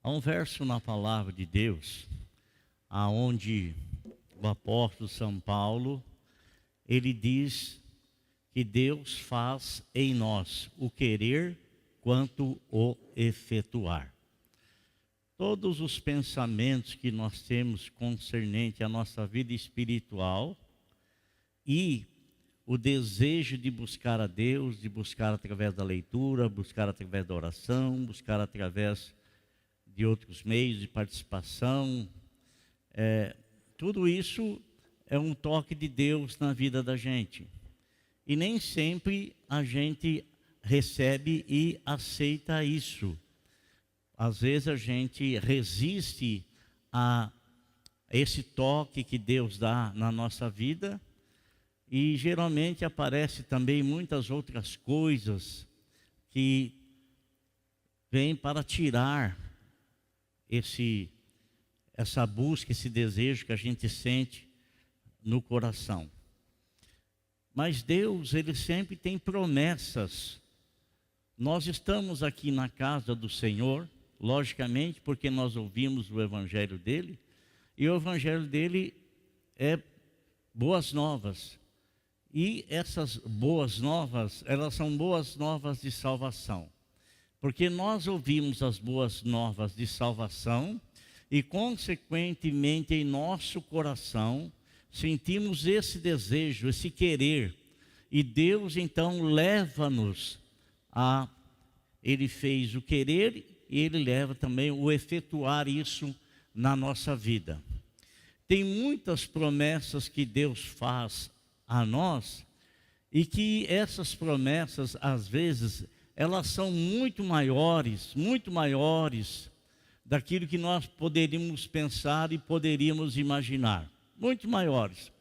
Há um verso na palavra de Deus, aonde o apóstolo São Paulo, ele diz que Deus faz em nós o querer quanto o efetuar. Todos os pensamentos que nós temos concernente à nossa vida espiritual e o desejo de buscar a Deus, de buscar através da leitura, buscar através da oração, buscar através de outros meios de participação, tudo isso é um toque de Deus na vida da gente. E nem sempre a gente recebe e aceita isso. Às vezes a gente resiste a esse toque que Deus dá na nossa vida, e geralmente aparece também muitas outras coisas que vêm para tirar essa busca, esse desejo que a gente sente no coração. Mas Deus, Ele sempre tem promessas. Nós estamos aqui na casa do Senhor, logicamente, porque nós ouvimos o Evangelho dEle, e o Evangelho dEle é boas novas. E essas boas novas, elas são boas novas de salvação. Porque nós ouvimos as boas novas de salvação e, consequentemente, em nosso coração, sentimos esse desejo, esse querer. E Deus, então, leva-nos a... Ele fez o querer e Ele leva também o efetuar isso na nossa vida. Tem muitas promessas que Deus faz a nós e que essas promessas, às vezes, elas são muito maiores daquilo que nós poderíamos pensar e poderíamos imaginar. Muito maiores.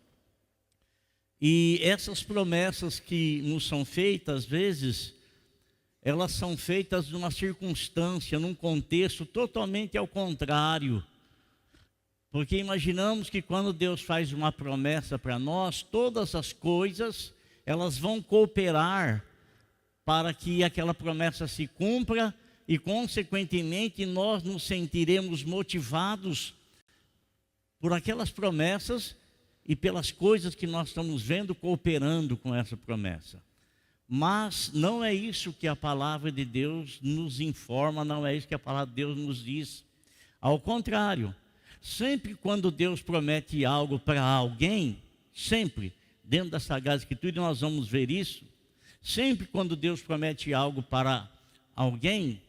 E essas promessas que nos são feitas, às vezes, elas são feitas numa circunstância, num contexto totalmente ao contrário. Porque imaginamos que quando Deus faz uma promessa para nós, todas as coisas, elas vão cooperar para que aquela promessa se cumpra e, consequentemente, nós nos sentiremos motivados por aquelas promessas e pelas coisas que nós estamos vendo cooperando com essa promessa. Mas não é isso que a palavra de Deus nos informa, não é isso que a palavra de Deus nos diz. Ao contrário, sempre quando Deus promete algo para alguém, sempre, dentro da Sagrada Escritura nós vamos ver isso, sempre quando Deus promete algo para alguém,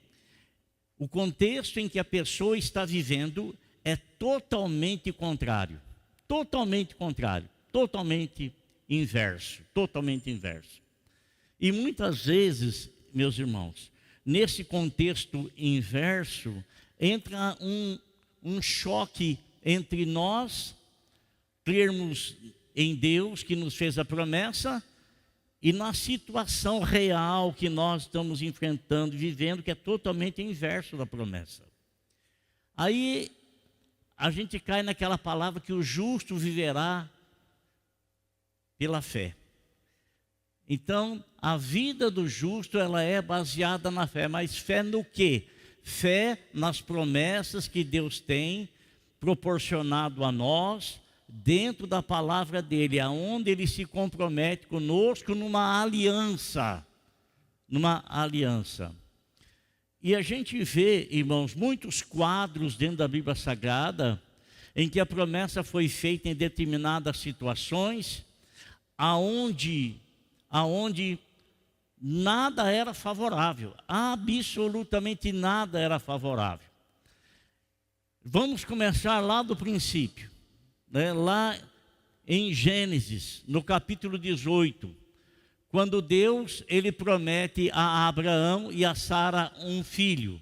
o contexto em que a pessoa está vivendo é totalmente contrário, totalmente inverso, totalmente inverso. E muitas vezes, meus irmãos, nesse contexto inverso, entra um choque entre nós, crermos em Deus que nos fez a promessa, e na situação real que nós estamos enfrentando, vivendo, que é totalmente inverso da promessa. Aí a gente cai naquela palavra que o justo viverá pela fé. Então, a vida do justo, ela é baseada na fé. Mas fé no quê? Fé nas promessas que Deus tem proporcionado a nós, dentro da palavra dEle, aonde Ele se compromete conosco numa aliança. E a gente vê, irmãos, muitos quadros dentro da Bíblia Sagrada, em que a promessa foi feita em determinadas situações, aonde nada era favorável, absolutamente nada era favorável. Vamos começar lá do princípio, né? Lá em Gênesis, no capítulo 18, quando Deus, Ele promete a Abraão e a Sara um filho.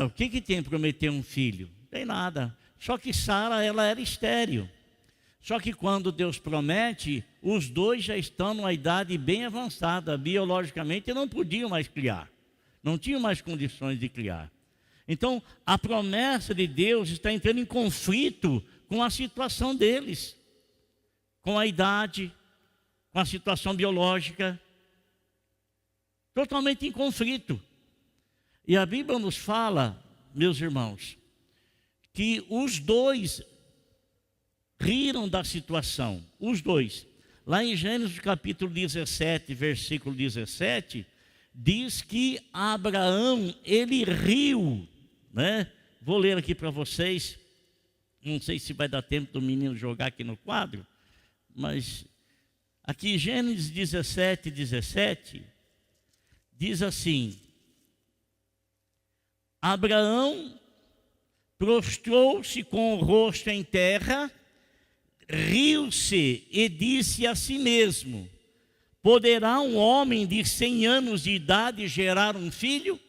O que tem prometer um filho? Não tem nada. Só que Sara, ela era estéril. Só que quando Deus promete, os dois já estão numa idade bem avançada, biologicamente, e não podiam mais criar. Não tinham mais condições de criar. Então, a promessa de Deus está entrando em conflito com a situação deles, com a idade, com a situação biológica, totalmente em conflito. E a Bíblia nos fala, meus irmãos, que os dois riram da situação, os dois. Lá em Gênesis capítulo 17, versículo 17, diz que Abraão, ele riu, né? Vou ler aqui para vocês, não sei se vai dar tempo do menino jogar aqui no quadro, mas aqui Gênesis 17, 17, diz assim: Abraão prostrou-se com o rosto em terra, riu-se e disse a si mesmo: poderá um homem de 100 anos de idade gerar um filho?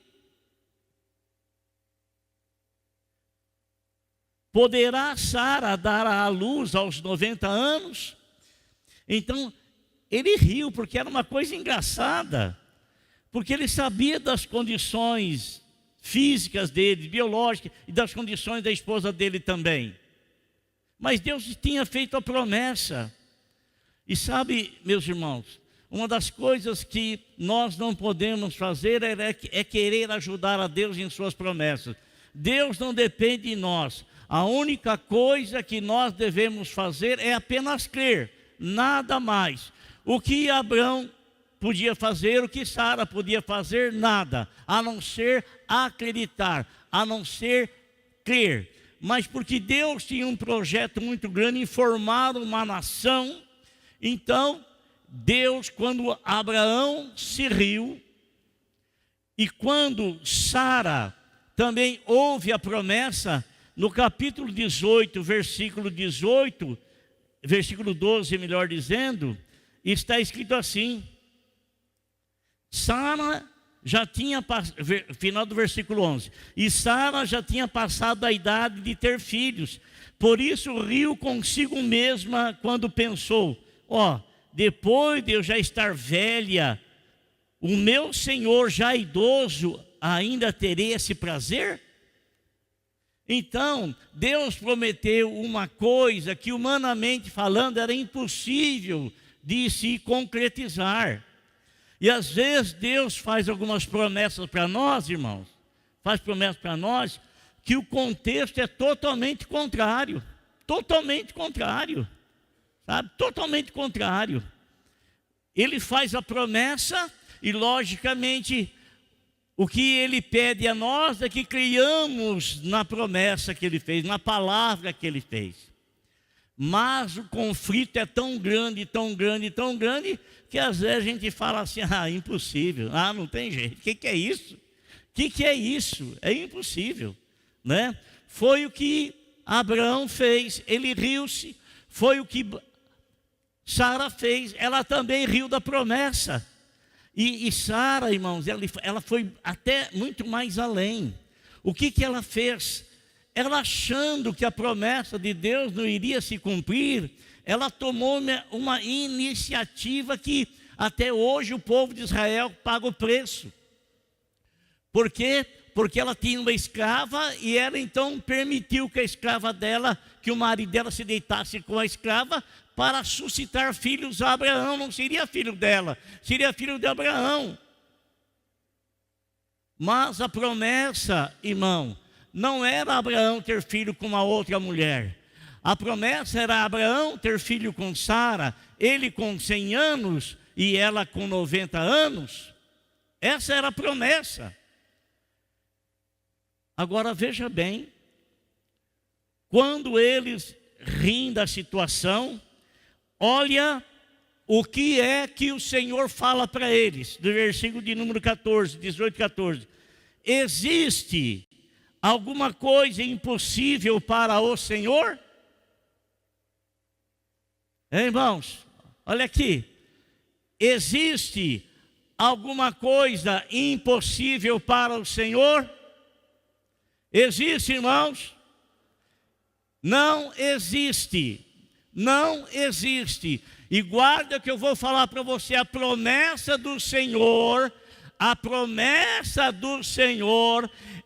Poderá Sara dar à luz aos 90 anos? Então, ele riu porque era uma coisa engraçada, porque ele sabia das condições físicas dele, biológicas, e das condições da esposa dele também. Mas Deus tinha feito a promessa. E sabe, meus irmãos, uma das coisas que nós não podemos fazer é querer ajudar a Deus em suas promessas. Deus não depende de nós. A única coisa que nós devemos fazer é apenas crer, nada mais. O que Abraão podia fazer, o que Sara podia fazer, nada, a não ser acreditar, a não ser crer. Mas porque Deus tinha um projeto muito grande em formar uma nação, então Deus, quando Abraão se riu, e quando Sara também ouve a promessa, no capítulo 18, versículo 18, versículo 12, melhor dizendo, está escrito assim: Sara já tinha, final do versículo 11, e Sara já tinha passado a idade de ter filhos, por isso riu consigo mesma quando pensou: depois de eu já estar velha, o meu Senhor já idoso, ainda terei esse prazer? Então, Deus prometeu uma coisa que, humanamente falando, era impossível de se concretizar. E às vezes Deus faz algumas promessas para nós, irmãos, faz promessas para nós, que o contexto é totalmente contrário, sabe? Totalmente contrário. Ele faz a promessa e, logicamente, o que ele pede a nós é que criamos na promessa que ele fez, na palavra que ele fez. Mas o conflito é tão grande, tão grande, tão grande, que às vezes a gente fala assim: impossível, não tem jeito, o que é isso? O que é isso? É impossível, né? Foi o que Abraão fez, ele riu-se. Foi o que Sara fez, ela também riu da promessa. E Sara, irmãos, ela foi até muito mais além. O que ela fez? Ela, achando que a promessa de Deus não iria se cumprir, ela tomou uma iniciativa que até hoje o povo de Israel paga o preço. Por quê? Porque ela tinha uma escrava e ela então permitiu que a escrava dela, que o marido dela se deitasse com a escrava para suscitar filhos a Abraão. Não seria filho dela, seria filho de Abraão. Mas a promessa, irmão, não era Abraão ter filho com uma outra mulher. A promessa era Abraão ter filho com Sara, ele com 100 anos e ela com 90 anos. Essa era a promessa. Agora veja bem, quando eles riem da situação, olha o que é que o Senhor fala para eles, do versículo de número 14, 18, 14. Existe alguma coisa impossível para o Senhor? Irmãos, olha aqui. Existe alguma coisa impossível para o Senhor? Existe, irmãos? Não existe. Não existe. E guarda que eu vou falar para você, a promessa do Senhor,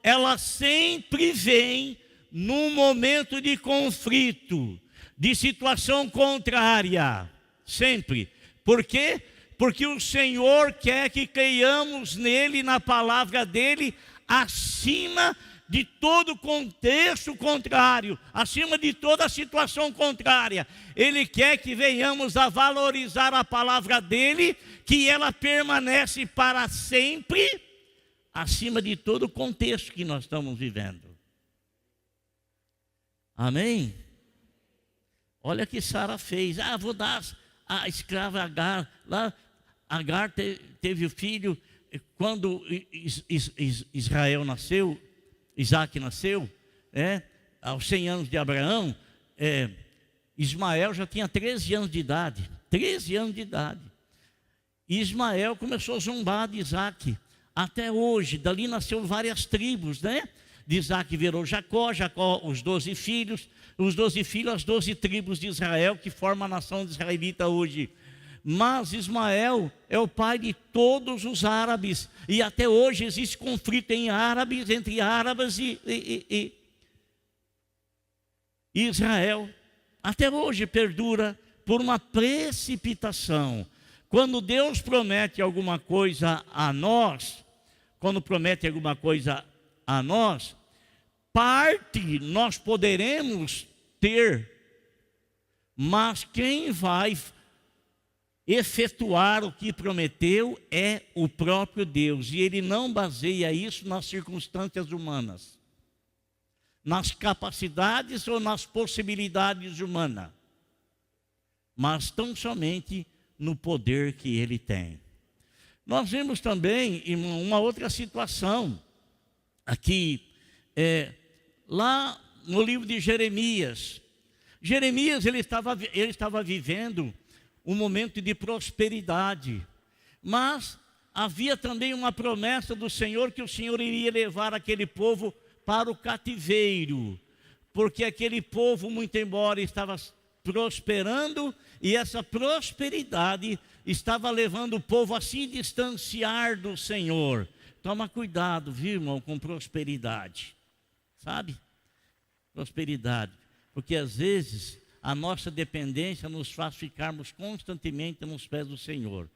ela sempre vem num momento de conflito, de situação contrária, sempre. Por quê? Porque o Senhor quer que creiamos nele, na palavra dele, acima de todo contexto contrário, acima de toda situação contrária, Ele quer que venhamos a valorizar a palavra dEle, que ela permanece para sempre, acima de todo o contexto que nós estamos vivendo. Amém? Olha o que Sara fez. Vou dar a escrava Agar. Lá, Agar teve o filho quando Israel nasceu, Isaac nasceu, aos 100 anos de Abraão, Ismael já tinha 13 anos de idade. 13 anos de idade. E Ismael começou a zombar de Isaac. Até hoje, dali nasceu várias tribos, né? De Isaac virou Jacó, os 12 filhos, as 12 tribos de Israel, que formam a nação israelita hoje. Mas Ismael é o pai de todos os árabes, e até hoje existe conflito entre árabes e Israel. Até hoje perdura por uma precipitação. Quando Deus promete alguma coisa a nós, parte nós poderemos ter, mas quem vai efetuar o que prometeu é o próprio Deus. E Ele não baseia isso nas circunstâncias humanas, nas capacidades ou nas possibilidades humanas, mas tão somente no poder que Ele tem. Nós vemos também uma outra situação aqui, lá no livro de Jeremias. Jeremias ele estava vivendo um momento de prosperidade, mas havia também uma promessa do Senhor, que o Senhor iria levar aquele povo para o cativeiro, porque aquele povo, muito embora estava prosperando, e essa prosperidade estava levando o povo a se distanciar do Senhor. Toma cuidado, viu, irmão, com prosperidade, sabe? Prosperidade, porque às vezes a nossa dependência nos faz ficarmos constantemente nos pés do Senhor,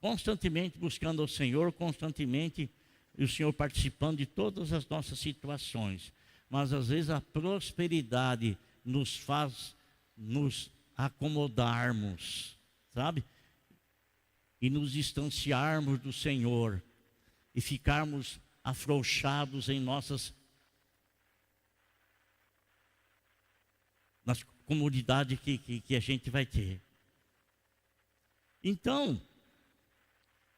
constantemente buscando o Senhor, constantemente o Senhor participando de todas as nossas situações. Mas às vezes a prosperidade nos faz nos acomodarmos, sabe? E nos distanciarmos do Senhor e ficarmos afrouxados em nas comodidades que a gente vai ter. Então,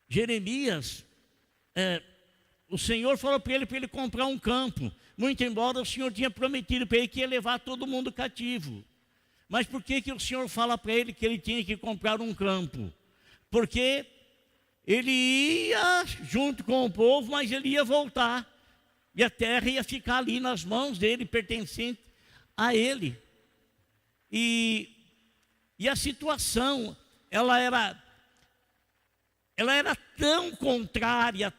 Jeremias, o Senhor falou para ele comprar um campo, muito embora o Senhor tinha prometido para ele que ia levar todo mundo cativo. Mas por que o Senhor fala para ele que ele tinha que comprar um campo? Porque ele ia junto com o povo, mas ele ia voltar, e a terra ia ficar ali nas mãos dele, pertencente a ele. E a situação, ela era tão contrária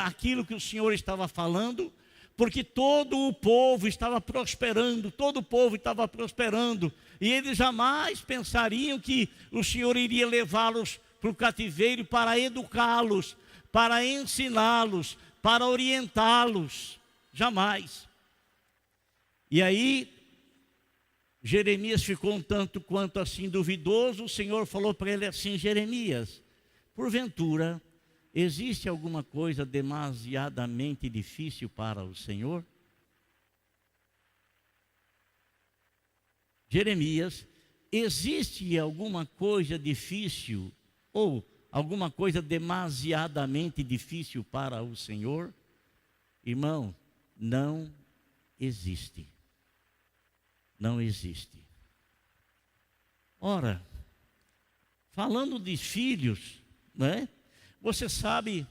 àquilo que o Senhor estava falando, porque todo o povo estava prosperando, e eles jamais pensariam que o Senhor iria levá-los para o cativeiro para educá-los, para ensiná-los, para orientá-los, jamais. E aí, Jeremias ficou um tanto quanto assim duvidoso. O Senhor falou para ele assim: Jeremias, porventura existe alguma coisa demasiadamente difícil para o Senhor? Jeremias, existe alguma coisa difícil ou alguma coisa demasiadamente difícil para o Senhor? Irmão, não existe. Não existe. Ora, falando de filhos, né? Você sabe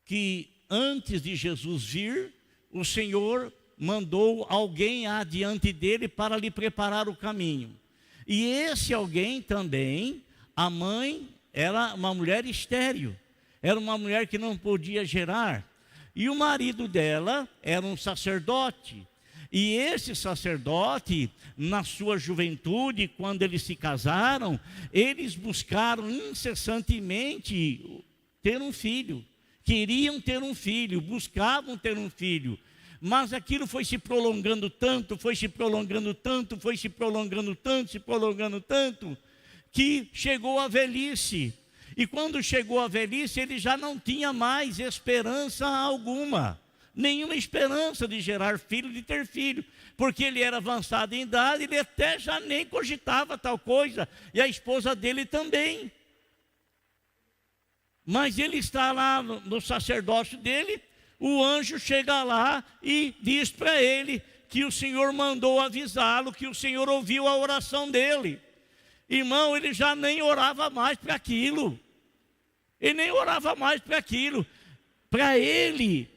que antes de Jesus vir, o Senhor mandou alguém adiante dele para lhe preparar o caminho. E esse alguém também, a mãe, era uma mulher estéril, era uma mulher que não podia gerar. E o marido dela era um sacerdote. E esse sacerdote, na sua juventude, quando eles se casaram, eles buscaram incessantemente ter um filho. queriam ter um filho, buscavam ter um filho, mas aquilo foi se prolongando tanto, foi se prolongando tanto, foi se prolongando tanto, se prolongando tanto, que chegou a velhice. E quando chegou a velhice, ele já não tinha mais esperança alguma, nenhuma esperança de gerar filho, de ter filho, porque ele era avançado em idade, ele até já nem cogitava tal coisa, e a esposa dele também. Mas ele está lá no sacerdócio dele, o anjo chega lá e diz para ele que o Senhor mandou avisá-lo, que o Senhor ouviu a oração dele. Irmão, ele já nem orava mais para aquilo. Ele nem orava mais para aquilo. Para ele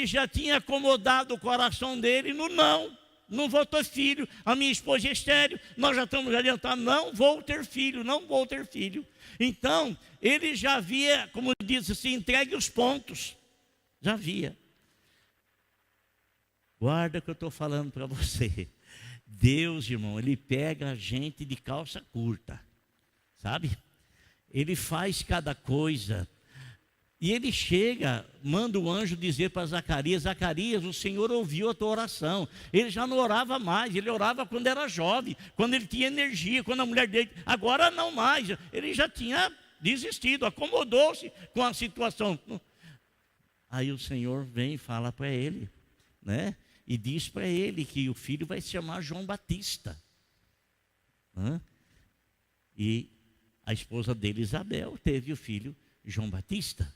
já tinha acomodado o coração dele no não. Não vou ter filho, a minha esposa é estéril, nós já estamos adiantados, não vou ter filho, não vou ter filho. Então, ele já havia, como diz assim, entregue os pontos. Já havia. Guarda o que eu estou falando para você. Deus, irmão, ele pega a gente de calça curta, sabe? Ele faz cada coisa. E ele chega, manda o anjo dizer para Zacarias: Zacarias, o Senhor ouviu a tua oração. Ele já não orava mais, ele orava quando era jovem, quando ele tinha energia, quando a mulher dele, agora não mais. Ele já tinha desistido, acomodou-se com a situação. Aí o Senhor vem e fala para ele, né? E diz para ele que o filho vai se chamar João Batista. E a esposa dele, Isabel, teve o filho João Batista.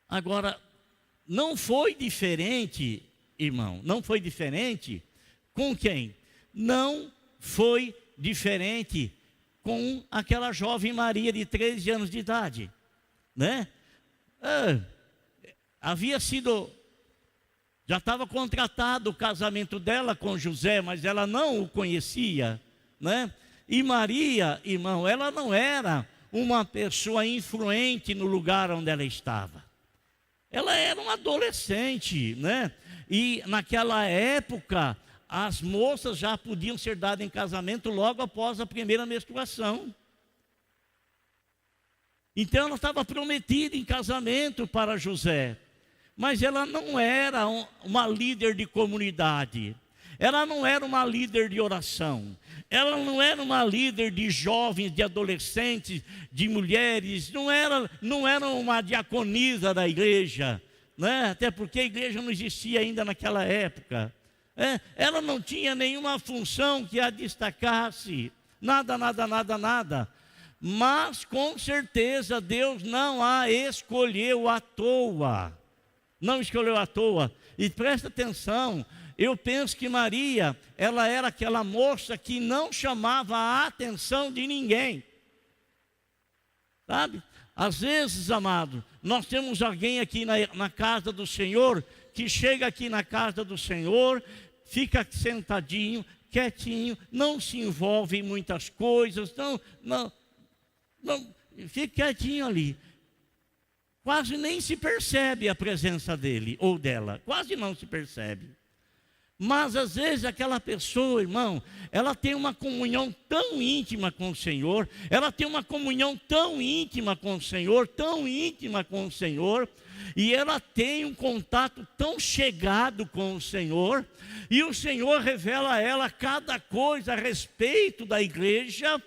Agora, não foi diferente, irmão, não foi diferente com quem? Não foi diferente com aquela jovem Maria de 13 anos de idade, né? Já estava contratado o casamento dela com José, mas ela não o conhecia, né? E Maria, irmão, ela não era uma pessoa influente no lugar onde ela estava. Ela era uma adolescente, né? E naquela época, as moças já podiam ser dadas em casamento logo após a primeira menstruação. Então ela estava prometida em casamento para José. Mas ela não era uma líder de comunidade. Ela não era uma líder de oração. Ela não era uma líder de jovens, de adolescentes, de mulheres. Não era uma diaconisa da igreja, né? Até porque a igreja não existia ainda naquela época. Ela não tinha nenhuma função que a destacasse. Nada. Mas com certeza Deus não a escolheu à toa. Não escolheu à toa. E presta atenção, eu penso que Maria, ela era aquela moça que não chamava a atenção de ninguém. Sabe? Às vezes, amado, nós temos alguém aqui na casa do Senhor, que chega aqui na casa do Senhor, fica sentadinho, quietinho, não se envolve em muitas coisas, não, fica quietinho ali. Quase nem se percebe a presença dele ou dela, quase não se percebe. Mas às vezes aquela pessoa, irmão, ela tem uma comunhão tão íntima com o Senhor, ela tem uma comunhão tão íntima com o Senhor, tão íntima com o Senhor, e ela tem um contato tão chegado com o Senhor, e o Senhor revela a ela cada coisa a respeito da igreja.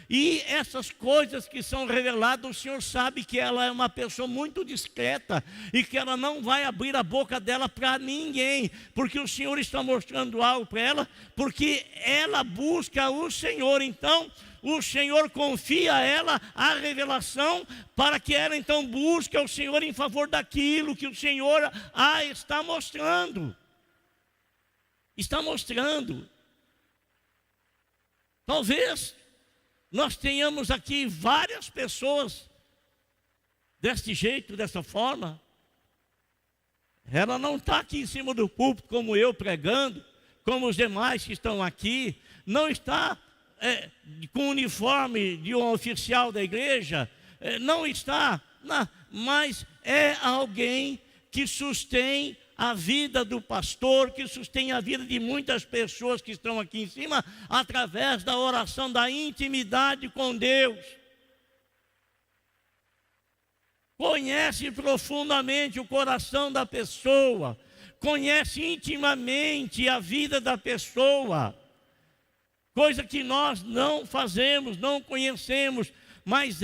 E essas coisas que são reveladas, o Senhor sabe que ela é uma pessoa muito discreta e que ela não vai abrir a boca dela para ninguém, porque o Senhor está mostrando algo para ela, porque ela busca o Senhor. Então o Senhor confia a ela a revelação, para que ela então busque o Senhor em favor daquilo que o Senhor a está mostrando. Está mostrando. Talvez nós tenhamos aqui várias pessoas deste jeito, dessa forma. Ela não está aqui em cima do púlpito como eu pregando, como os demais que estão aqui. Não está com o uniforme de um oficial da igreja. Não está, mas é alguém que sustém a vida do pastor, que sustém a vida de muitas pessoas que estão aqui em cima, através da oração, da intimidade com Deus. conhece profundamente o coração da pessoa, conhece intimamente a vida da pessoa, coisa que nós não fazemos, não conhecemos, mas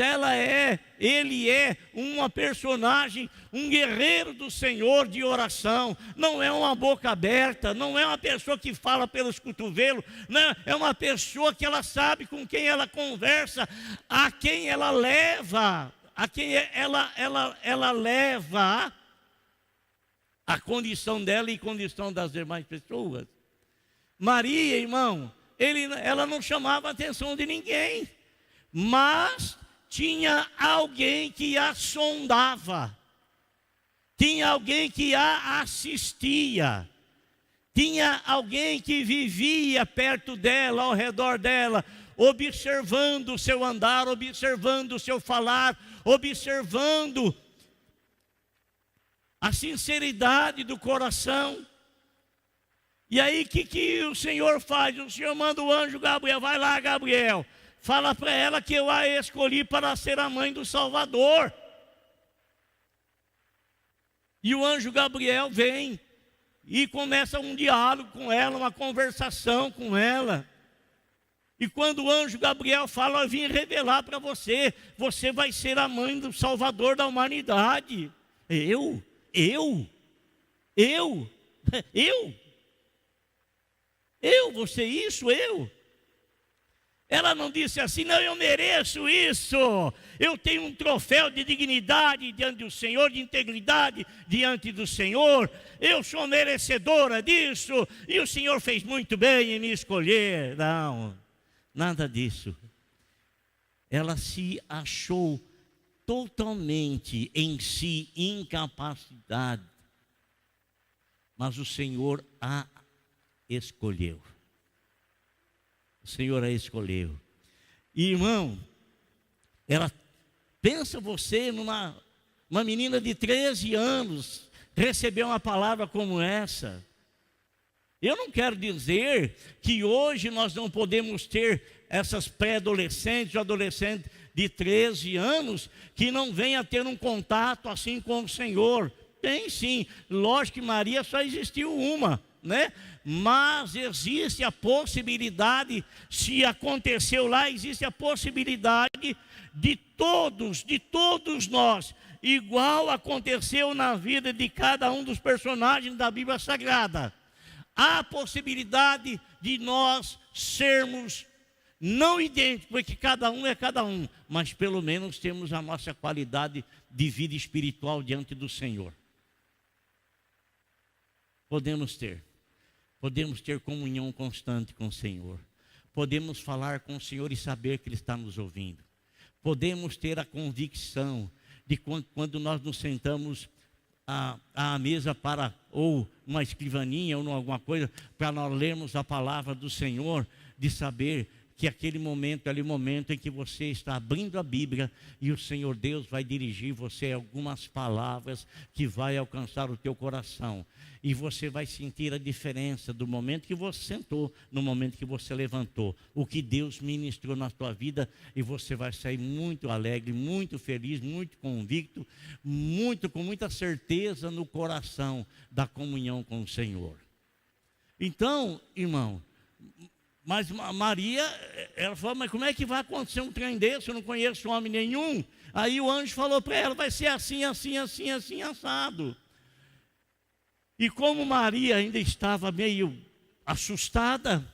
ele é uma personagem, um guerreiro do Senhor de oração. Não é uma boca aberta, não é uma pessoa que fala pelos cotovelos, não, é uma pessoa que ela sabe com quem ela conversa, a quem ela leva, a quem ela leva a condição dela e condição das demais pessoas. Maria, irmão, ela não chamava a atenção de ninguém, mas tinha alguém que a sondava, tinha alguém que a assistia, tinha alguém que vivia perto dela, ao redor dela, observando o seu andar, observando o seu falar, observando a sinceridade do coração. E aí o que o Senhor faz? O Senhor manda o anjo Gabriel: vai lá, Gabriel, fala para ela que eu a escolhi para ser a mãe do Salvador. E o anjo Gabriel vem e começa um diálogo com ela, uma conversação com ela. E quando o anjo Gabriel fala: eu vim revelar para você, você vai ser a mãe do Salvador da humanidade. Eu? Você isso? Ela não disse assim: não, eu mereço isso, eu tenho um troféu de dignidade diante do Senhor, de integridade diante do Senhor, eu sou merecedora disso, e o Senhor fez muito bem em me escolher. Não, nada disso. Ela se achou totalmente em si incapacidade, mas o Senhor a escolheu. O Senhor a escolheu. E, irmão, pensa você numa menina de 13 anos receber uma palavra como essa. Eu não quero dizer que hoje nós não podemos ter essas pré-adolescentes ou adolescentes de 13 anos que não venham a ter um contato assim com o Senhor. Tem sim, lógico que Maria só existiu uma, né? Mas existe a possibilidade, se aconteceu lá, existe a possibilidade de todos nós, igual aconteceu na vida de cada um dos personagens da Bíblia Sagrada. Há a possibilidade de nós sermos não idênticos, porque cada um é cada um, mas pelo menos temos a nossa qualidade de vida espiritual diante do Senhor. Podemos ter comunhão constante com o Senhor, podemos falar com o Senhor e saber que Ele está nos ouvindo, podemos ter a convicção de quando nós nos sentamos à mesa ou uma escrivaninha ou alguma coisa, para nós lermos a palavra do Senhor, de saber que aquele momento é o momento em que você está abrindo a Bíblia e o Senhor Deus vai dirigir você a algumas palavras que vai alcançar o teu coração. E você vai sentir a diferença do momento que você sentou, no momento que você levantou. O que Deus ministrou na tua vida, e você vai sair muito alegre, muito feliz, muito convicto, com muita certeza no coração da comunhão com o Senhor. Então, irmão, mas Maria, ela falou: mas como é que vai acontecer um trem desse? Eu não conheço homem nenhum. Aí o anjo falou para ela: vai ser assim, assim, assim, assim, assado. E como Maria ainda estava meio assustada,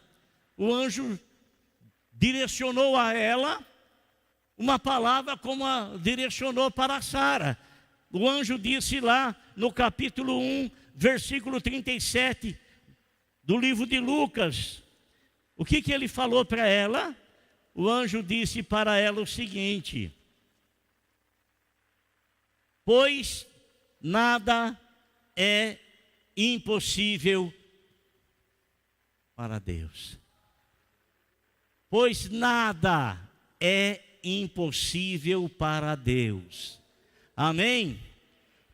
o anjo direcionou a ela uma palavra como direcionou para Sara. O anjo disse lá no capítulo 1, versículo 37 do livro de Lucas. O que ele falou para ela? O anjo disse para ela o seguinte: pois nada é impossível para Deus. Pois nada é impossível para Deus. Amém?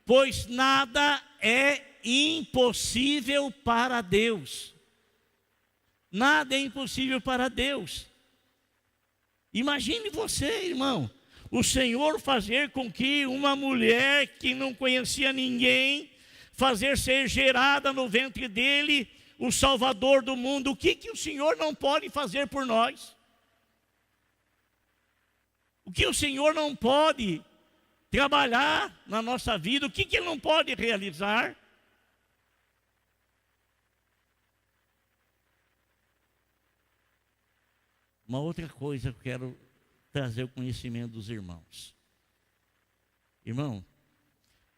Pois nada é impossível para Deus. Nada é impossível para Deus. Imagine você, irmão, o Senhor fazer com que uma mulher que não conhecia ninguém, fazer ser gerada no ventre dele o Salvador do mundo. O que o Senhor não pode fazer por nós? O que o Senhor não pode trabalhar na nossa vida? O que Ele não pode realizar? Uma outra coisa que eu quero trazer o conhecimento dos irmãos. Irmão,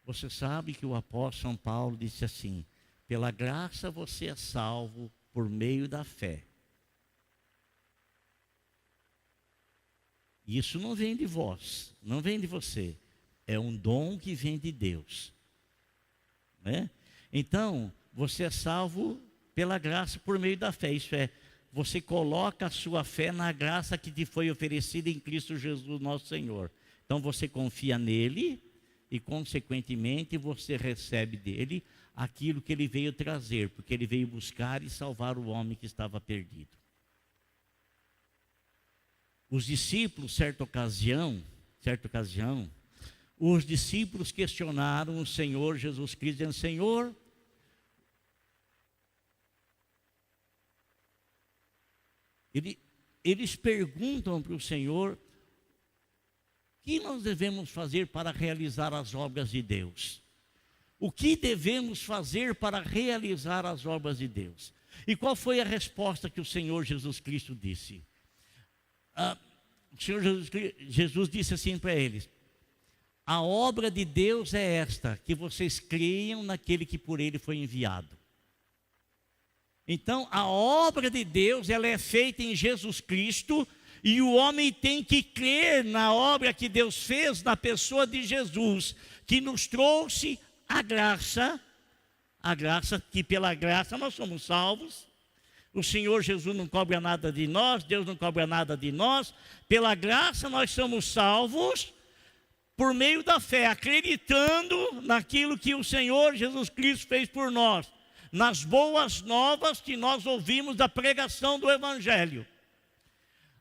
você sabe que o apóstolo São Paulo disse assim: pela graça você é salvo por meio da fé. Isso não vem de vós, não vem de você. É um dom que vem de Deus, né? Então, você é salvo pela graça por meio da fé. Isso é, você coloca a sua fé na graça que te foi oferecida em Cristo Jesus, nosso Senhor. Então, você confia nele e, consequentemente, você recebe dele aquilo que ele veio trazer, porque ele veio buscar e salvar o homem que estava perdido. Os discípulos, certa ocasião, os discípulos questionaram o Senhor Jesus Cristo, dizendo: Senhor, eles perguntam para o Senhor: o que nós devemos fazer para realizar as obras de Deus? O que devemos fazer para realizar as obras de Deus? E qual foi a resposta que o Senhor Jesus Cristo disse? O Senhor Jesus disse assim para eles: a obra de Deus é esta, que vocês creiam naquele que por ele foi enviado. Então, a obra de Deus, ela é feita em Jesus Cristo, e o homem tem que crer na obra que Deus fez na pessoa de Jesus, que nos trouxe a graça que pela graça nós somos salvos. O Senhor Jesus não cobra nada de nós, Deus não cobra nada de nós. Pela graça nós somos salvos por meio da fé, acreditando naquilo que o Senhor Jesus Cristo fez por nós, nas boas novas que nós ouvimos da pregação do Evangelho.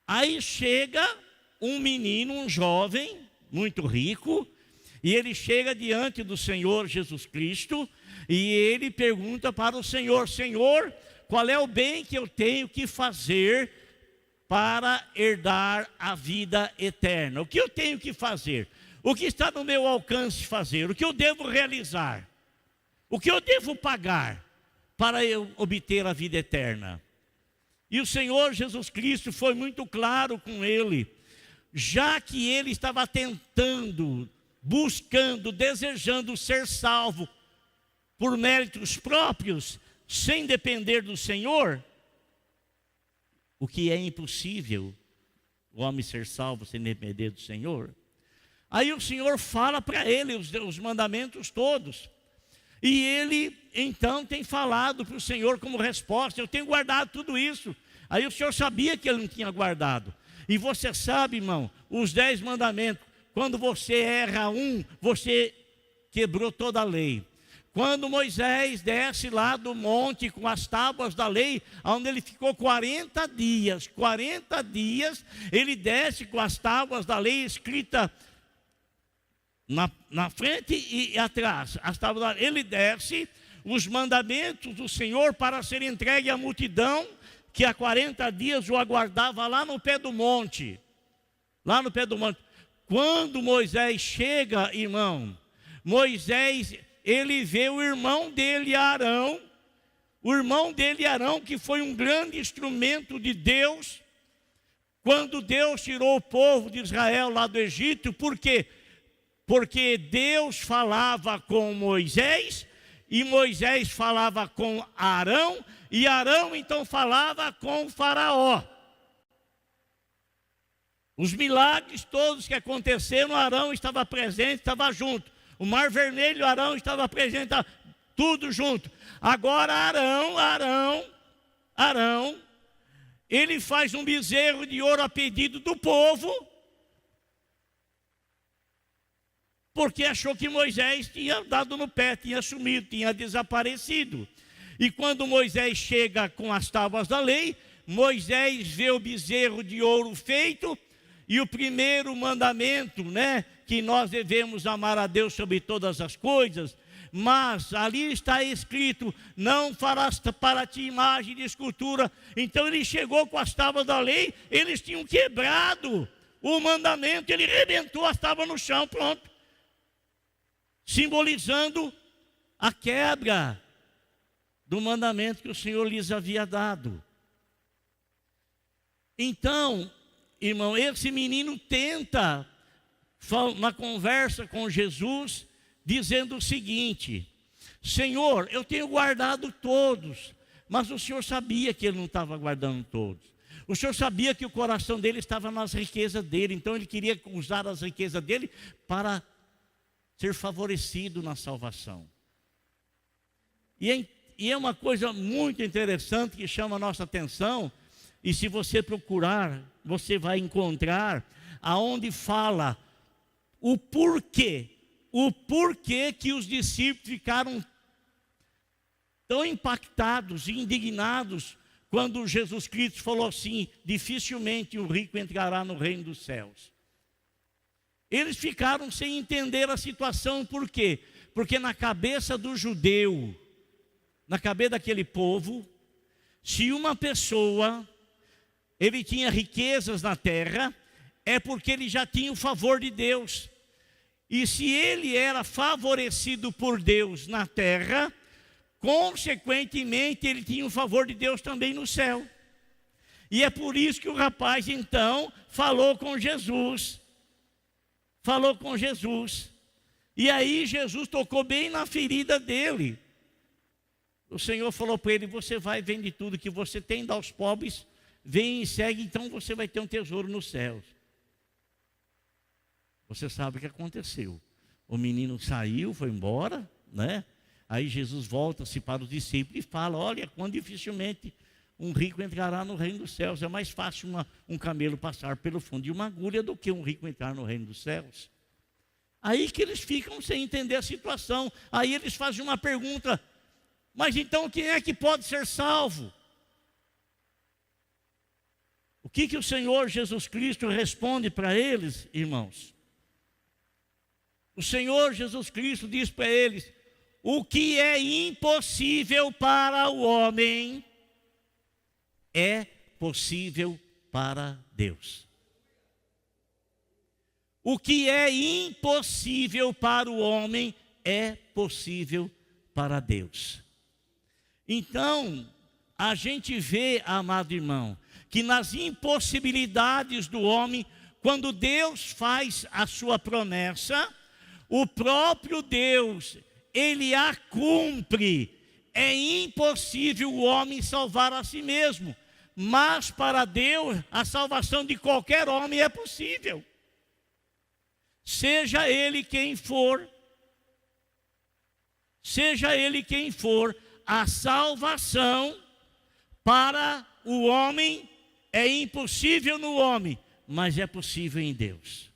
Aí chega um menino, um jovem, muito rico, e ele chega diante do Senhor Jesus Cristo, e ele pergunta para o Senhor: Senhor, qual é o bem que eu tenho que fazer para herdar a vida eterna? O que eu tenho que fazer? O que está no meu alcance fazer? O que eu devo realizar? O que eu devo pagar para eu obter a vida eterna? E o Senhor Jesus Cristo foi muito claro com ele, já que ele estava tentando, buscando, desejando ser salvo por méritos próprios, sem depender do Senhor, o que é impossível, o homem ser salvo sem depender do Senhor. Aí o Senhor fala para ele os mandamentos todos, e ele então tem falado para o Senhor como resposta: eu tenho guardado tudo isso. Aí o Senhor sabia que ele não tinha guardado. E você sabe, irmão, os 10 mandamentos, quando você erra um, você quebrou toda a lei. Quando Moisés desce lá do monte com as tábuas da lei, onde ele ficou 40 dias, ele desce com as tábuas da lei escrita na frente e atrás. As tábuas da lei, ele desce os mandamentos do Senhor para ser entregue à multidão, que há 40 dias o aguardava lá no pé do monte. Quando Moisés chega, irmão, ele vê o irmão dele, Arão, que foi um grande instrumento de Deus, quando Deus tirou o povo de Israel lá do Egito. Por quê? Porque Deus falava com Moisés, e Moisés falava com Arão, e Arão então falava com o Faraó. Os milagres todos que aconteceram, Arão estava presente, estava junto. O Mar Vermelho, Arão estava presente, estava tudo junto. Agora Arão, ele faz um bezerro de ouro a pedido do povo, porque achou que Moisés tinha dado no pé, tinha sumido, tinha desaparecido. E quando Moisés chega com as tábuas da lei, Moisés vê o bezerro de ouro feito, E o primeiro mandamento, né, que nós devemos amar a Deus sobre todas as coisas, mas ali está escrito, não farás para ti imagem de escultura. Então ele chegou com as tábuas da lei, eles tinham quebrado o mandamento, ele arrebentou as tábuas no chão, pronto. Simbolizando a quebra do mandamento que o Senhor lhes havia dado. Então, irmão, esse menino tenta, na conversa com Jesus, dizendo o seguinte: Senhor, eu tenho guardado todos. Mas o Senhor sabia que ele não estava guardando todos. O Senhor sabia que o coração dele estava nas riquezas dele. Então ele queria usar as riquezas dele para ser favorecido na salvação. E é uma coisa muito interessante que chama a nossa atenção. E se você procurar, você vai encontrar aonde fala o porquê que os discípulos ficaram tão impactados e indignados quando Jesus Cristo falou assim: dificilmente o rico entrará no reino dos céus. Eles ficaram sem entender a situação, por quê? Porque na cabeça do judeu, na cabeça daquele povo, se uma pessoa, ele tinha riquezas na terra, é porque ele já tinha o favor de Deus. E se ele era favorecido por Deus na terra, consequentemente ele tinha o favor de Deus também no céu. E é por isso que o rapaz então falou com Jesus. E aí Jesus tocou bem na ferida dele. O Senhor falou para ele: você vai, vende tudo que você tem, dá aos pobres, vem e segue, então você vai ter um tesouro nos céus. Você sabe o que aconteceu. O menino saiu, foi embora, né? Aí Jesus volta-se para os discípulos e fala: olha, quão dificilmente um rico entrará no reino dos céus. É mais fácil um camelo passar pelo fundo de uma agulha do que um rico entrar no reino dos céus. Aí que eles ficam sem entender a situação. Aí eles fazem uma pergunta: mas então quem é que pode ser salvo? O que o Senhor Jesus Cristo responde para eles, irmãos? O Senhor Jesus Cristo diz para eles: o que é impossível para o homem é possível para Deus. O que é impossível para o homem é possível para Deus. Então, a gente vê, amado irmão, que nas impossibilidades do homem, quando Deus faz a sua promessa, o próprio Deus, Ele a cumpre. É impossível o homem salvar a si mesmo, mas para Deus a salvação de qualquer homem é possível. Seja ele quem for, a salvação para o homem é impossível no homem, mas é possível em Deus.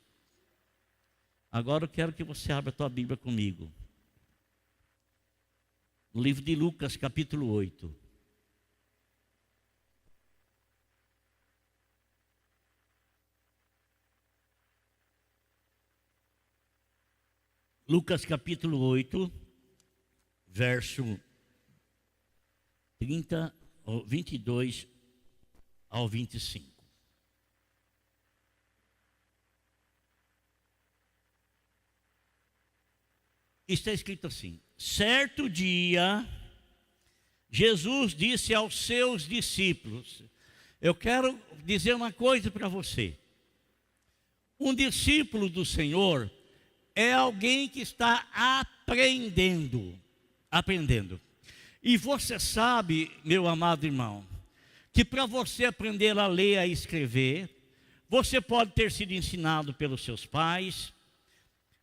Agora eu quero que você abra a tua Bíblia comigo. No livro de Lucas, capítulo 8. Lucas, capítulo 8, verso 22 ao 25. Está escrito assim: certo dia, Jesus disse aos seus discípulos. Eu quero dizer uma coisa para você. Um discípulo do Senhor é alguém que está aprendendo. E você sabe, meu amado irmão, que para você aprender a ler e a escrever, você pode ter sido ensinado pelos seus pais,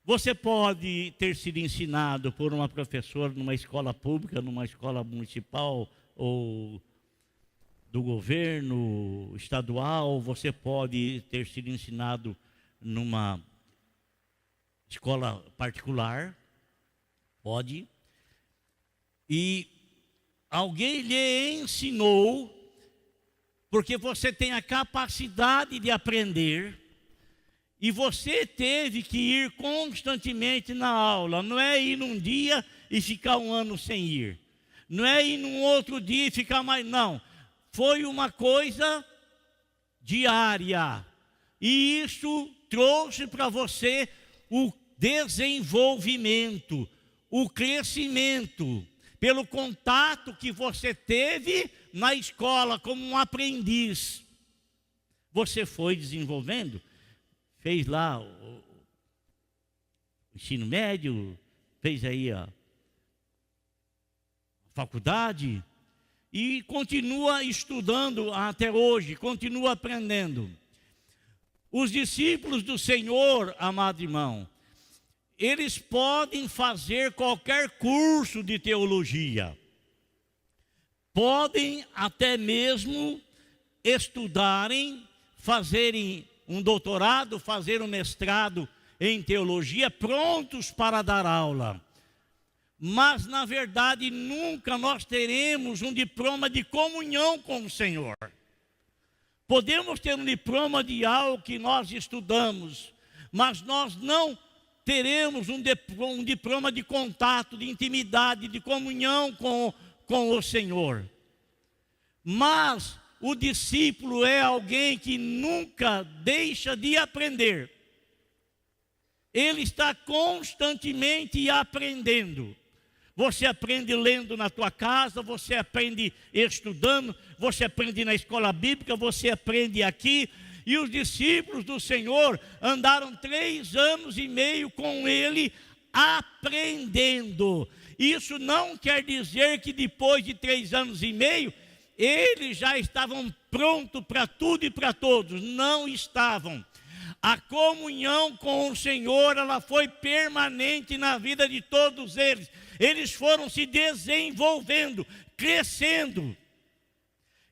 você pode ter sido ensinado por uma professora numa escola pública, numa escola municipal ou do governo estadual, você pode ter sido ensinado numa escola particular, pode. E alguém lhe ensinou, porque você tem a capacidade de aprender, E você teve que ir constantemente na aula. Não é ir num dia e ficar um ano sem ir. Não é ir num outro dia e ficar mais... Não. Foi uma coisa diária. E isso trouxe para você o desenvolvimento, o crescimento, pelo contato que você teve na escola como um aprendiz. Você foi desenvolvendo, fez lá o ensino médio, fez aí a faculdade e continua estudando até hoje, continua aprendendo. Os discípulos do Senhor, amado irmão, eles podem fazer qualquer curso de teologia, podem até mesmo estudarem, fazerem um doutorado, fazer um mestrado em teologia, prontos para dar aula. Mas, na verdade, nunca nós teremos um diploma de comunhão com o Senhor. Podemos ter um diploma de algo que nós estudamos, mas nós não teremos um diploma de contato, de intimidade, de comunhão com o Senhor. Mas o discípulo é alguém que nunca deixa de aprender. Ele está constantemente aprendendo. Você aprende lendo na tua casa, você aprende estudando, você aprende na escola bíblica, você aprende aqui. E os discípulos do Senhor andaram 3 anos e meio com ele aprendendo. Isso não quer dizer que depois de 3 anos e meio, eles já estavam prontos para tudo e para todos. Não estavam. A comunhão com o Senhor, ela foi permanente na vida de todos eles. Eles foram se desenvolvendo, crescendo.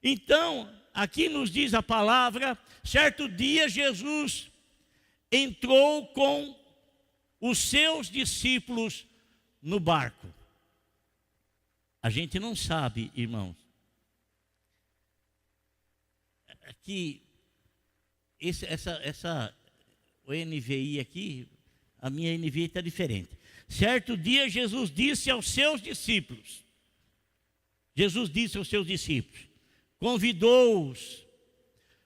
Então, aqui nos diz a palavra, certo dia Jesus entrou com os seus discípulos no barco. A gente não sabe, irmãos, que o NVI aqui, a minha NVI está diferente. Certo dia Jesus disse aos seus discípulos, convidou-os,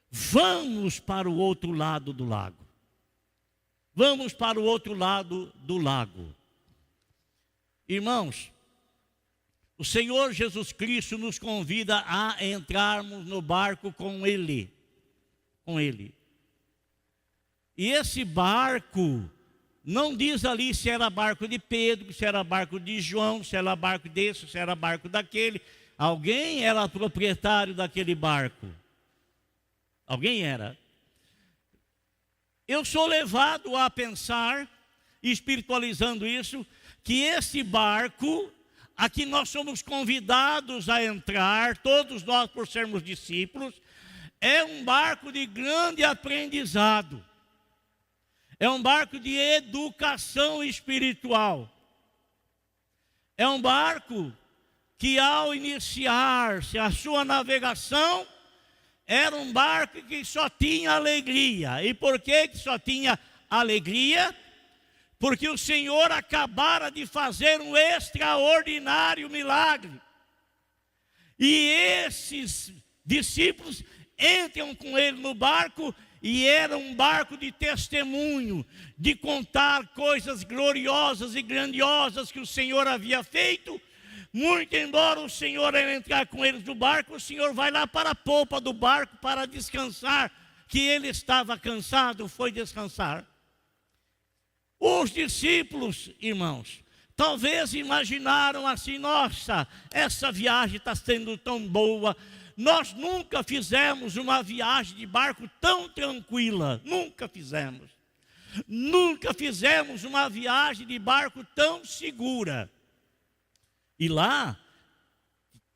vamos para o outro lado do lago. Vamos para o outro lado do lago. Irmãos, o Senhor Jesus Cristo nos convida a entrarmos no barco com Ele. Com Ele. E esse barco, não diz ali se era barco de Pedro, se era barco de João, se era barco desse, se era barco daquele. Alguém era proprietário daquele barco. Alguém era. Eu sou levado a pensar, espiritualizando isso, que esse barco, a que nós somos convidados a entrar, todos nós por sermos discípulos, é um barco de grande aprendizado. É um barco de educação espiritual. É um barco que ao iniciar-se a sua navegação, era um barco que só tinha alegria. E por que só tinha alegria? Porque o Senhor acabara de fazer um extraordinário milagre. E esses discípulos entram com ele no barco, e era um barco de testemunho, de contar coisas gloriosas e grandiosas que o Senhor havia feito. Muito embora o Senhor entrar com eles no barco, o Senhor vai lá para a polpa do barco para descansar, que ele estava cansado, foi descansar. Os discípulos, irmãos, talvez imaginaram assim, nossa, essa viagem está sendo tão boa. Nós nunca fizemos uma viagem de barco tão tranquila, nunca fizemos. Nunca fizemos uma viagem de barco tão segura. E lá,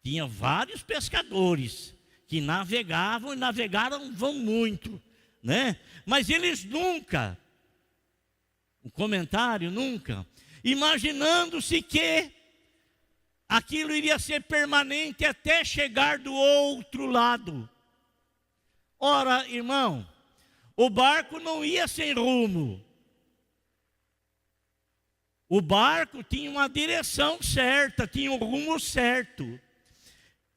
tinha vários pescadores que navegavam e navegaram muito, né? Mas eles nunca, um comentário nunca, imaginando-se que aquilo iria ser permanente até chegar do outro lado. Ora, irmão, O barco não ia sem rumo. O barco tinha uma direção certa, tinha um rumo certo.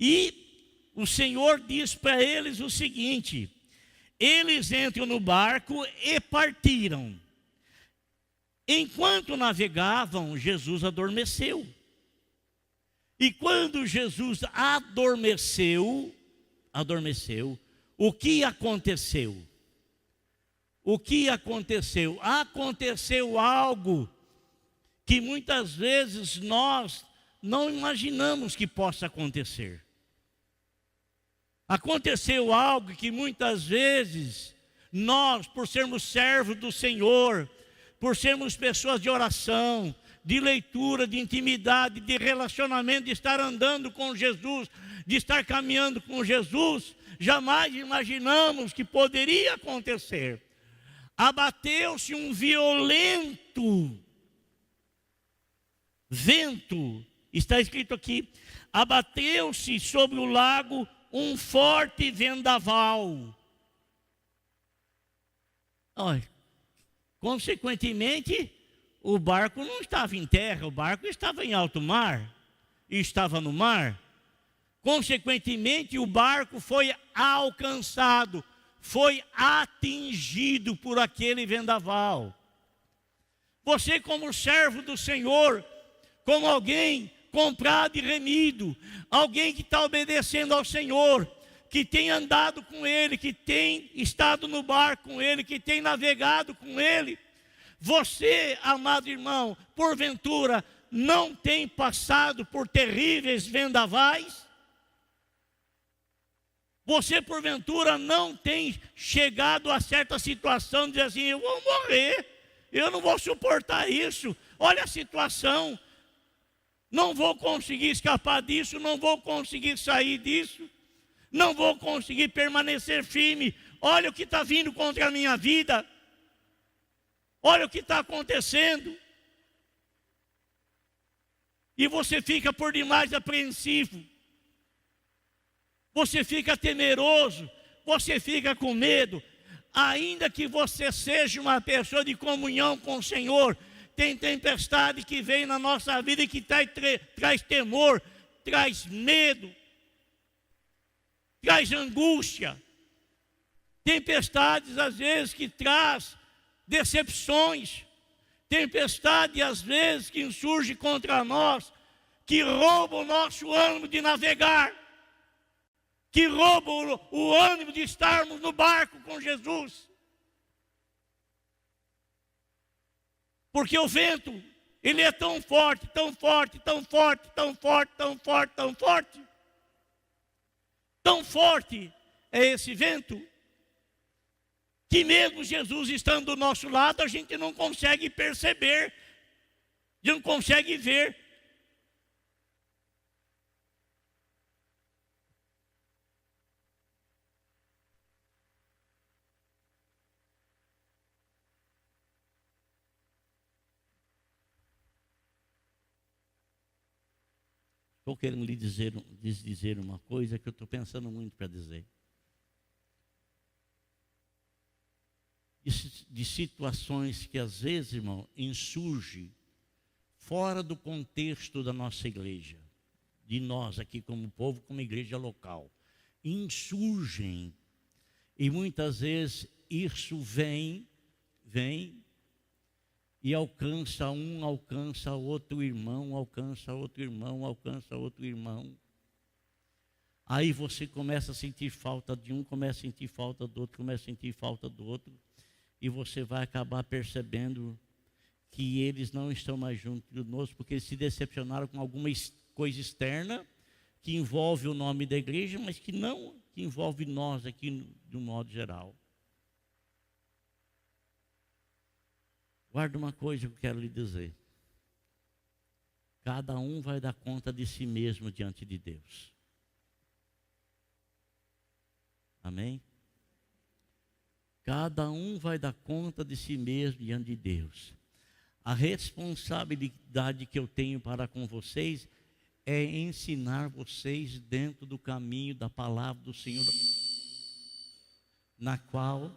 E o Senhor diz para eles o seguinte: eles entram no barco e partiram. Enquanto navegavam, Jesus adormeceu. E quando Jesus adormeceu, o que aconteceu? O que aconteceu? Aconteceu algo que muitas vezes nós não imaginamos que possa acontecer. Aconteceu algo que muitas vezes nós, por sermos servos do Senhor, por sermos pessoas de oração, de leitura, de intimidade, de relacionamento, de estar andando com Jesus, de estar caminhando com Jesus, jamais imaginamos que poderia acontecer. Abateu-se um violento vento, está escrito aqui, abateu-se sobre o lago um forte vendaval. Olha, consequentemente, o barco não estava em terra, o barco estava em alto mar, e estava no mar. Consequentemente, o barco foi alcançado, foi atingido por aquele vendaval. Você, como servo do Senhor, como alguém comprado e remido, alguém que está obedecendo ao Senhor, que tem andado com Ele, que tem estado no barco com Ele, que tem navegado com Ele, você, amado irmão, porventura não tem passado por terríveis vendavais? Você, porventura, não tem chegado a certa situação de dizer assim: eu vou morrer, eu não vou suportar isso, olha a situação, não vou conseguir escapar disso, não vou conseguir sair disso, não vou conseguir permanecer firme, olha o que está vindo contra a minha vida, olha o que está acontecendo. E você fica por demais apreensivo, você fica temeroso, você fica com medo. Ainda que você seja uma pessoa de comunhão com o Senhor, tem tempestade que vem na nossa vida e que traz temor, traz medo, traz angústia. Tempestades às vezes que traz decepções, tempestade às vezes que insurge contra nós, que rouba o nosso ânimo de navegar, que rouba o ânimo de estarmos no barco com Jesus. Porque o vento, ele é tão forte, tão forte, tão forte, tão forte, tão forte, tão forte. Tão forte é esse vento, que mesmo Jesus estando do nosso lado, a gente não consegue perceber, não consegue ver. Estou querendo lhe dizer uma coisa que eu estou pensando muito para dizer. De situações que às vezes, irmão, insurge fora do contexto da nossa igreja, de nós aqui como povo, como igreja local. Insurgem. E muitas vezes isso vem e alcança um, alcança outro irmão, alcança outro irmão, alcança outro irmão. Aí você começa a sentir falta de um, começa a sentir falta do outro, começa a sentir falta do outro. E você vai acabar percebendo que eles não estão mais juntos conosco, porque eles se decepcionaram com alguma coisa externa, que envolve o nome da igreja, mas que não que envolve nós aqui de um modo geral. Guarda uma coisa que eu quero lhe dizer. Cada um vai dar conta de si mesmo diante de Deus. Amém? Cada um vai dar conta de si mesmo diante de Deus. A responsabilidade que eu tenho para com vocês é ensinar vocês dentro do caminho da palavra do Senhor, na qual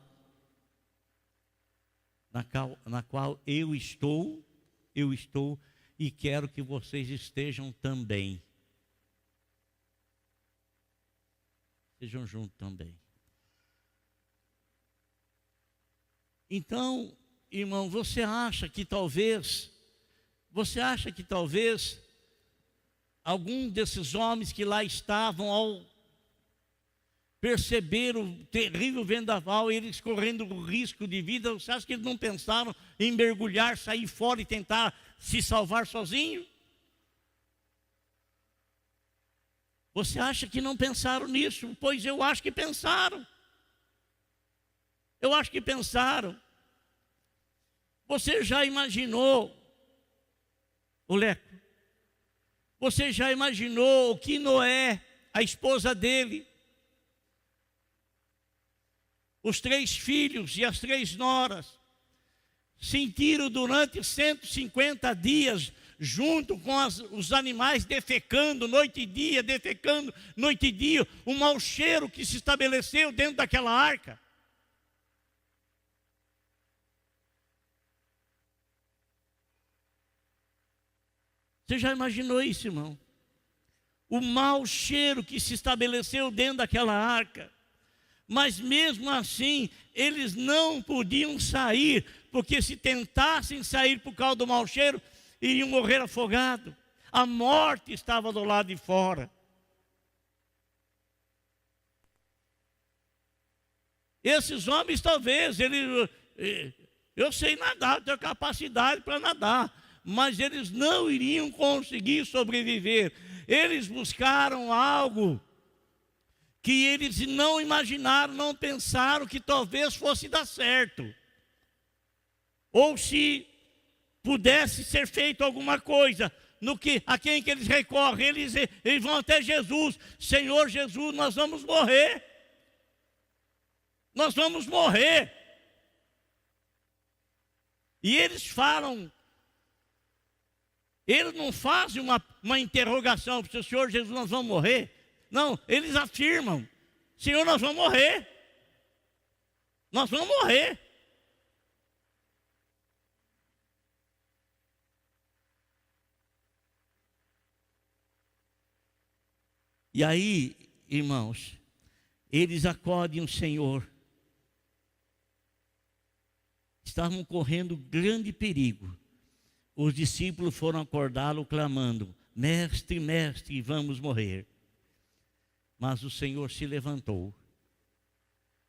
na qual eu estou e quero que vocês estejam também. Estejam juntos também. Então, irmão, você acha que talvez algum desses homens que lá estavam, ao perceber o terrível vendaval, eles correndo o risco de vida, você acha que eles não pensaram em mergulhar, sair fora e tentar se salvar sozinho? Você acha que não pensaram nisso? Pois eu acho que pensaram. Eu acho que pensaram. Você já imaginou, Leco? Você já imaginou o que Noé, a esposa dele, os 3 filhos e as 3 noras, sentiram durante 150 dias, junto com os animais, defecando noite e dia, um mau cheiro que se estabeleceu dentro daquela arca? Você já imaginou isso, irmão? O mau cheiro que se estabeleceu dentro daquela arca. Mas mesmo assim, eles não podiam sair, porque se tentassem sair por causa do mau cheiro, iriam morrer afogados. A morte estava do lado de fora. Esses homens talvez, eu sei nadar, tenho capacidade para nadar, mas eles não iriam conseguir sobreviver. Eles buscaram algo que eles não imaginaram, não pensaram que talvez fosse dar certo, ou se pudesse ser feito alguma coisa. A quem que eles recorrem? Eles vão até Jesus. Senhor Jesus, nós vamos morrer. Nós vamos morrer. E eles falam, eles não fazem uma interrogação para o Senhor Jesus, nós vamos morrer. Não, eles afirmam, Senhor, nós vamos morrer. Nós vamos morrer. E aí, irmãos, eles acodem o Senhor. Estavam correndo grande perigo. Os discípulos foram acordá-lo clamando, mestre, mestre, vamos morrer. Mas o Senhor se levantou,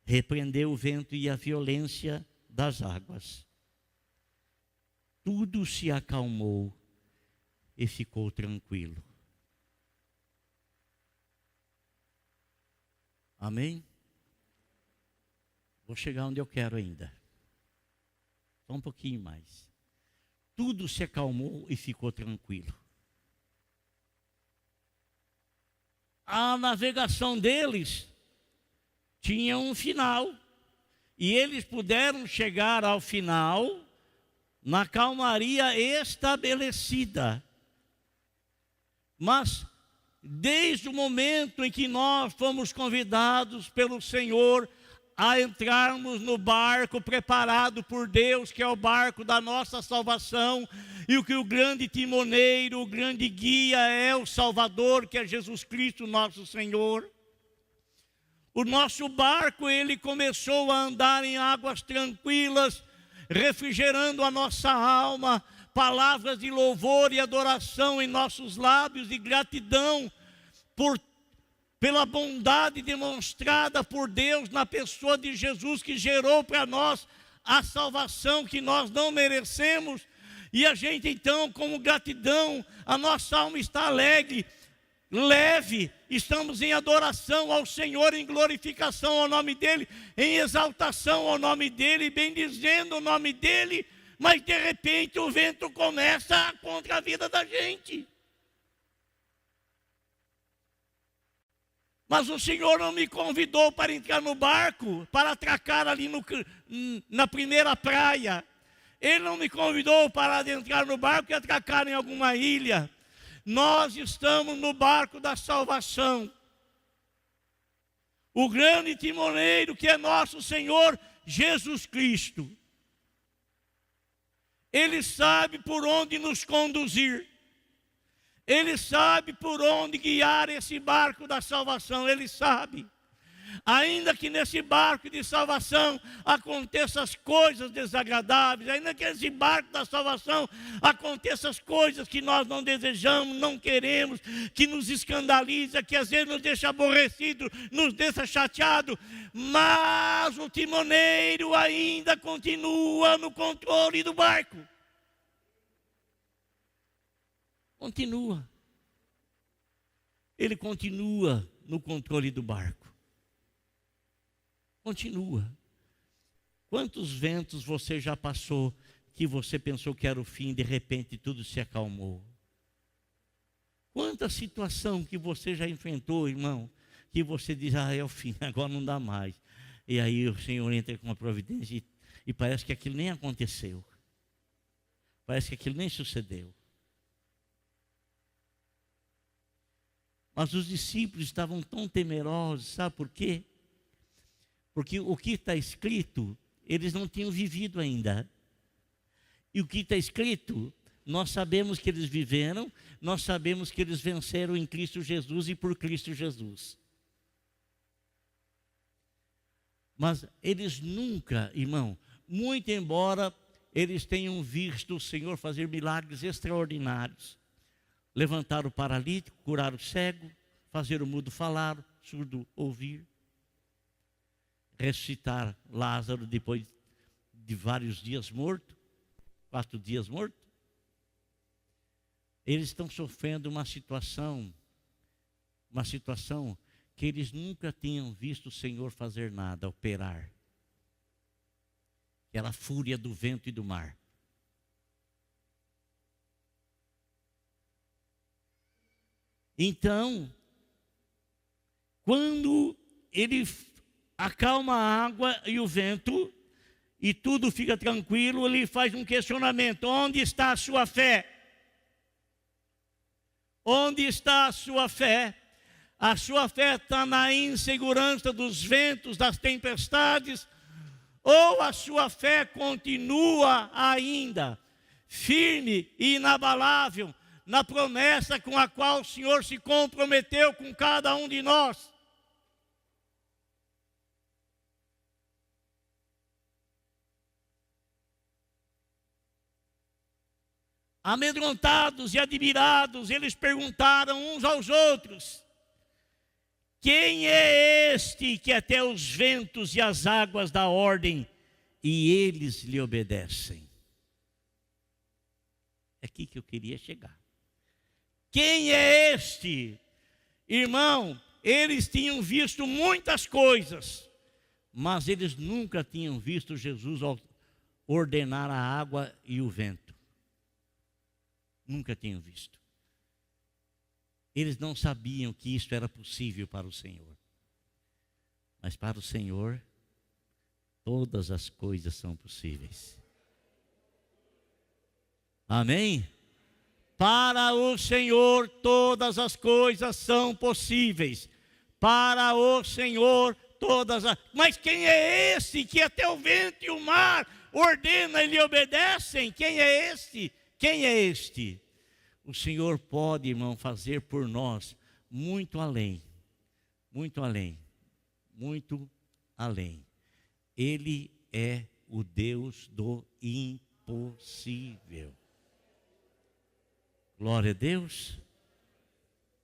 repreendeu o vento e a violência das águas. Tudo se acalmou e ficou tranquilo. Amém? Vou chegar onde eu quero ainda. Só um pouquinho mais. Tudo se acalmou e ficou tranquilo. A navegação deles tinha um final. E eles puderam chegar ao final na calmaria estabelecida. Mas desde o momento em que nós fomos convidados pelo Senhor a entrarmos no barco preparado por Deus, que é o barco da nossa salvação, e o que o grande timoneiro, o grande guia é o Salvador, que é Jesus Cristo, nosso Senhor. O nosso barco, ele começou a andar em águas tranquilas, refrigerando a nossa alma, palavras de louvor e adoração em nossos lábios e gratidão pela bondade demonstrada por Deus na pessoa de Jesus, que gerou para nós a salvação que nós não merecemos. E a gente então, como gratidão, a nossa alma está alegre, leve, estamos em adoração ao Senhor, em glorificação ao nome dEle, em exaltação ao nome dEle, bendizendo o nome dEle, mas de repente o vento começa contra a vida da gente. Mas o Senhor não me convidou para entrar no barco, para atracar ali na primeira praia. Ele não me convidou para adentrar no barco e atracar em alguma ilha. Nós estamos no barco da salvação. O grande timoneiro, que é nosso Senhor Jesus Cristo. Ele sabe por onde nos conduzir. Ele sabe por onde guiar esse barco da salvação. Ele sabe. Ainda que nesse barco de salvação aconteçam as coisas desagradáveis, ainda que nesse barco da salvação aconteçam as coisas que nós não desejamos, não queremos, que nos escandaliza, que às vezes nos deixa aborrecido, nos deixa chateado, mas o timoneiro ainda continua no controle do barco. Continua. Ele continua no controle do barco. Continua. Quantos ventos você já passou que você pensou que era o fim, de repente tudo se acalmou? Quanta situação que você já enfrentou, irmão, que você diz, é o fim, agora não dá mais. E aí o Senhor entra com uma providência e parece que aquilo nem aconteceu. Parece que aquilo nem sucedeu. Mas os discípulos estavam tão temerosos, sabe por quê? Porque o que está escrito, eles não tinham vivido ainda. E o que está escrito, nós sabemos que eles viveram, nós sabemos que eles venceram em Cristo Jesus e por Cristo Jesus. Mas eles nunca, irmão, muito embora eles tenham visto o Senhor fazer milagres extraordinários, levantar o paralítico, curar o cego, fazer o mudo falar, o surdo ouvir, ressuscitar Lázaro depois de vários dias morto, 4 dias morto. Eles estão sofrendo uma situação que eles nunca tinham visto o Senhor fazer nada, operar. Aquela fúria do vento e do mar. Então, quando ele acalma a água e o vento, e tudo fica tranquilo, ele faz um questionamento: onde está a sua fé? Onde está a sua fé? A sua fé está na insegurança dos ventos, das tempestades, ou a sua fé continua ainda firme e inabalável na promessa com a qual o Senhor se comprometeu com cada um de nós? Amedrontados e admirados, eles perguntaram uns aos outros: quem é este que até os ventos e as águas dá ordem e eles lhe obedecem? É aqui que eu queria chegar. Quem é este? Irmão, eles tinham visto muitas coisas, mas eles nunca tinham visto Jesus ordenar a água e o vento. Nunca tinham visto. Eles não sabiam que isso era possível para o Senhor. Mas para o Senhor, todas as coisas são possíveis. Amém? Para o Senhor, todas as coisas são possíveis. Para o Senhor, todas as... Mas quem é esse que até o vento e o mar ordena e lhe obedecem? Quem é este? Quem é este? O Senhor pode, irmão, fazer por nós muito além, muito além, muito além. Ele é o Deus do impossível. Glória a Deus.